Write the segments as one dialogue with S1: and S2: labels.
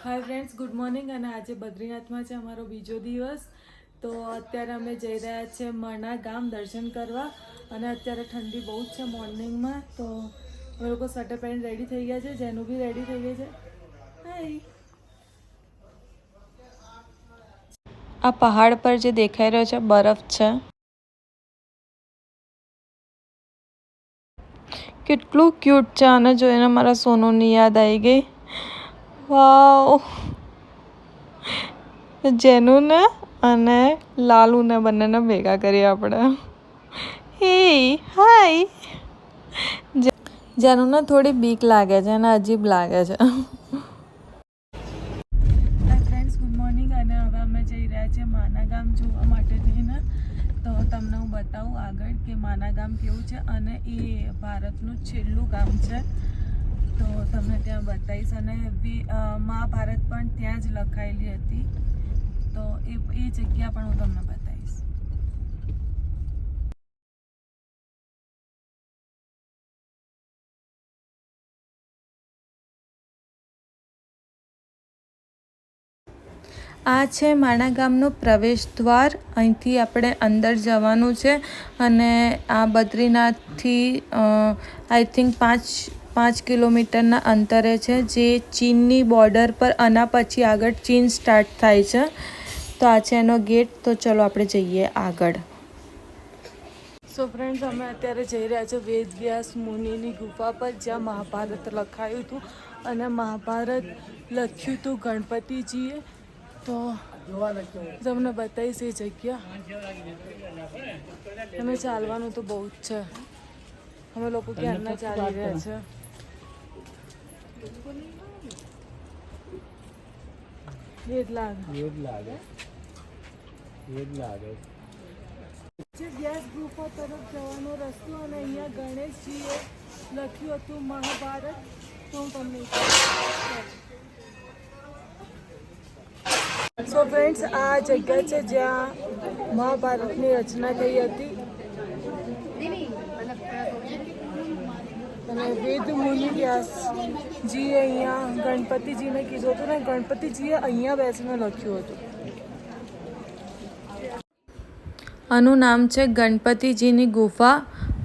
S1: Hi friends, good morning. અને આજે બદ્રીનાથમાં છે અમારો બીજો દિવસ. તો અત્યારે અમે જઈ રહ્યા છીએ મણા ગામ દર્શન કરવા. અને અત્યારે ઠંડી બહુ જ છે મોર્નિંગમાં. તો અમે લોકો સ્વેટર પહેરીને રેડી થઈ ગયા છે. જેનું બી રેડી થઈ ગઈ છે. હાય.
S2: આ પહાડ પર જે દેખાઈ રહ્યો છે બરફ છે. કેટલું ક્યુટ છે. આને જોઈને મારા સોનુની યાદ આવી ગઈ. વાવ. જેનુને અને લાલુને બંનેને ભેગા કરીએ આપણે. હે હાય. જેનુને થોડી બીક લાગે છે અને અજીબ લાગે છે.
S1: Friends, good morning. અને હવે અમે જઈ રહ્યા છીએ માના ગામ જોવા માટે થઈને. તો તમને હું બતાવું આગળ કે માના ગામ કેવું છે. અને એ ભારતનું છેલ્લું ગામ છે. તો તમને ત્યાં બતાવીશ. અને મહાભારત પણ ત્યાં જ લખાયેલી હતી. તો એ જગ્યા પણ હું તમને બતાવીશ.
S2: આ છે માણા ગામનો પ્રવેશ દ્વાર. અહીંથી આપણે અંદર જવાનું છે. અને આ બદ્રીનાથથી આઈ થિંક 5 કિલોમીટરના અંતરે છે, જે ચીનની બોર્ડર પર. આના પછી આગળ ચીન સ્ટાર્ટ થાય છે. તો આ છે એનો ગેટ. તો ચલો આપણે જઈએ આગળ.
S1: સો ફ્રેન્ડ્સ, અમે અત્યારે જઈ રહ્યા છીએ વેદવ્યાસ મુનિની ગુફા પર, જ્યાં મહાભારત લખાયું હતું. અને મહાભારત લખ્યું હતું ગણપતિજીએ. તો તમને બતાવીશ એ જગ્યા. અમે ચાલવાનું તો બહુ જ છે. અમે લોકો ક્યારના ચાલી રહ્યા છે. વ્યાસ ગુફા તરફ જવાનો રસ્તો. અને અહીંયા ગણેશજીએ લખ્યું હતું મહાભારત. તો હું તમને સો ફ્રેન્ડ્સ, આ જગ્યા છે જ્યાં મહાભારતની રચના થઈ હતી. અને વેદ મુનિ વ્યાસજીએ અહીંયા ગણપતિજીને કીધું હતું. ને ગણપતિજીએ અહીંયા બેસીને લખ્યું હતું.
S2: આનું નામ છે ગણપતિજીની ગુફા.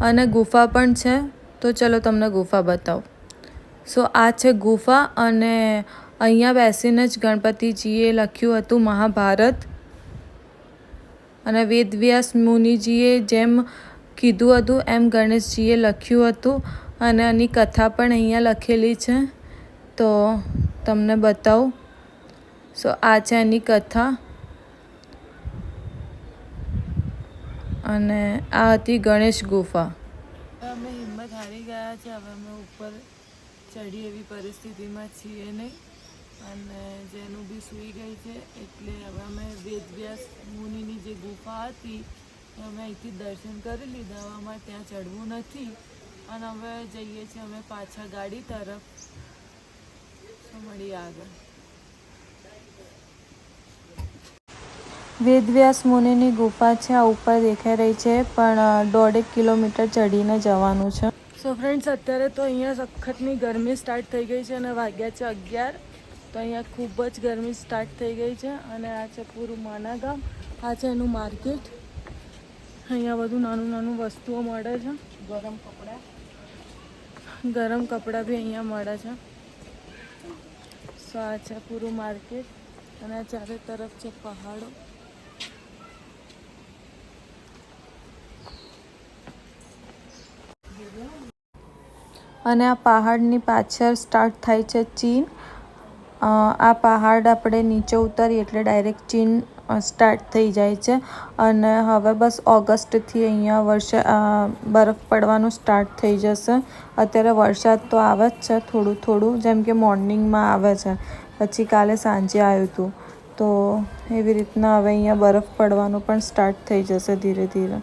S2: અને ગુફા પણ છે. તો ચલો તમને ગુફા બતાવું. સો આ છે ગુફા. અને અહીંયા બેસીને જ ગણપતિજીએ લખ્યું હતું મહાભારત. અને વેદવ્યાસ મુનિજીએ જેમ કીધું હતું એમ ગણેશજીએ લખ્યું હતું. અને આની કથા પણ અહીંયા લખેલી છે. તો તમને બતાવું. સો આ છે એની કથા. અને આ હતી ગણેશ ગુફા.
S1: અમે હિંમત હારી ગયા છે. હવે અમે ઉપર ચડી એવી પરિસ્થિતિમાં છીએ નહીં. અને જેનું બી સૂઈ ગઈ છે. એટલે હવે અમે વેદવ્યાસ મુનિની જે ગુફા હતી અમે અહીંથી દર્શન કરી લીધા. હવે અમારે ત્યાં ચડવું નથી. અને હવે જઈએ છીએ અમે પાછા ગાડી તરફ. તો મળીએ આગળ.
S2: વેદવ્યાસ મુનિની ગુફા છે. આ ઉપર દેખાઈ રહી છે. પણ 1.5 કિલોમીટર ચડીને જવાનું છે.
S1: સો ફ્રેન્ડ્સ, અત્યારે તો અહીંયા સખતની ગરમી સ્ટાર્ટ થઈ ગઈ છે. અને વાગ્યા છે 11. તો અહીંયા ખૂબ જ ગરમી સ્ટાર્ટ થઈ ગઈ છે. અને આ છે પૂરું માના ગામ. આ છે એનું માર્કેટ. અહીંયા બધું નાનું નાનું વસ્તુઓ મળે છે. ગરમ કપડાં બી અહીંયા મળે છે. સો આ છે પૂરું માર્કેટ. અને આ ચારે તરફ છે પહાડો.
S2: અને આ પહાડની પાછળ સ્ટાર્ટ થાય છે ચીન. આ પહાડ આપણે નીચે ઉતરીએ એટલે ડાયરેક્ટ ચીન સ્ટાર્ટ થઈ જાય છે. અને હવે બસ ઓગસ્ટથી અહીંયા બરફ પડવાનું સ્ટાર્ટ થઈ જશે. અત્યારે વરસાદ તો આવે જ છે થોડું થોડું, જેમ કે મોર્નિંગમાં આવે છે. પછી કાલે સાંજે આવ્યું હતું. તો એવી રીતના હવે અહીંયા બરફ પડવાનું પણ સ્ટાર્ટ થઈ જશે ધીરે ધીરે.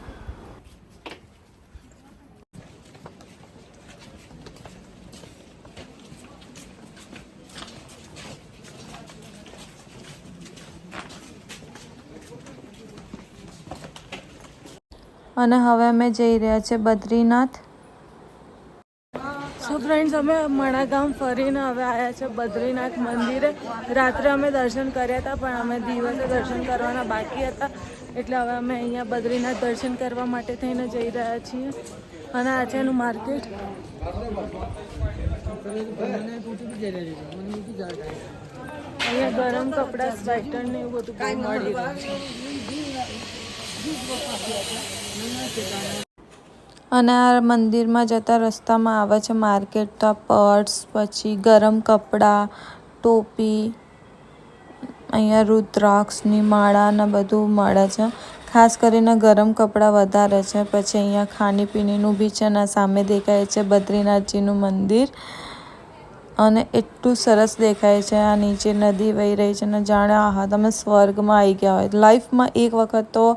S2: અને હવે અમે જઈ રહ્યા છીએ બદ્રીનાથ.
S1: સો ફ્રેન્ડ્સ અમે મણાગામ ફરીને હવે આવ્યા છે બદ્રીનાથ મંદિરે. રાત્રે અમે દર્શન કર્યા હતા પણ અમે દિવસે દર્શન કરવાના બાકી હતા એટલે હવે અમે અહીંયા બદ્રીનાથ દર્શન કરવા માટે થઈને જઈ રહ્યા છીએ. અને આ છે એનું માર્કેટ. અહીંયા ગરમ કપડાં સ્વેટર ને એવું બધું બહુ મળી રહ્યું છે.
S2: અને આ મંદિરમાં જતા રસ્તામાં આવે છે માર્કેટ. તો પર્સ, પછી ગરમ કપડાં, ટોપી, અહીંયા રુદ્રાક્ષની માળા ને બધું મળે છે. ખાસ કરીને ગરમ કપડાં વધારે છે. પછી અહીંયા ખાણીપીણીનું બી છે ને સામે દેખાય છે બદ્રીનાથજીનું મંદિર. અને એટલું સરસ દેખાય છે. આ નીચે નદી વહી રહી છે ને જાણે આહા તમે સ્વર્ગમાં આવી ગયા હોય. લાઈફમાં એક વખત તો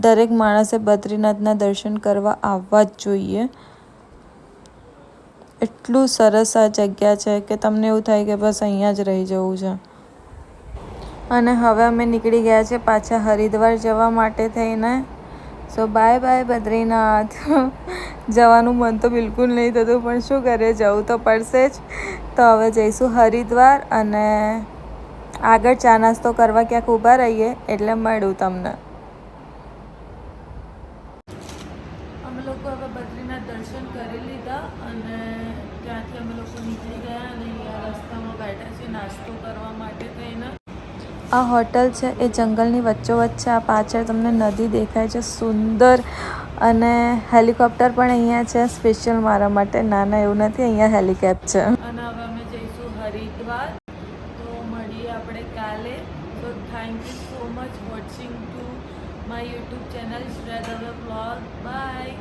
S2: દરેક માણસે બદ્રીનાથના દર્શન કરવા આવવા જ જોઈએ. એટલું સરસ આ જગ્યા છે કે તમને એવું થાય કે બસ અહીંયા જ રહી જવું છે. અને હવે અમે નીકળી ગયા છે પાછા હરિદ્વાર જવા માટે થઈને. So bye bye Badrinath. જવાનું મન તો બિલકુલ નહીં થતું પણ શું કરીએ, જવું તો પડશે જ. તો હવે જઈશું હરિદ્વાર અને આગળ ચા નાસ્તો કરવા ક્યાંક ઊભા રહીએ એટલે મળું તમને.
S1: અમે લોકો હવે બદ્રીનાથ દર્શન કરી લીધા અને ત્યાંથી અમે લોકો નીકળી ગયા અને અહીંયા રસ્તામાં બેઠા છે નાસ્તો કરવા માટે થઈને.
S2: આ હોટલ છે એ જંગલની વચ્ચોવચ્ચ છે. આ પાછળ તમને નદી દેખાય છે સુંદર. અને હેલિકોપ્ટર પણ અહીંયા છે સ્પેશિયલ મારા માટે. નાના એવું નથી, અહીંયા હેલિકેપ છે.
S1: અને હવે અમે જઈશું હરિદ્વાર. તો મળીએ આપણે કાલે. તો thank you so much watching to my YouTube channel Shreya Dave vlog. By.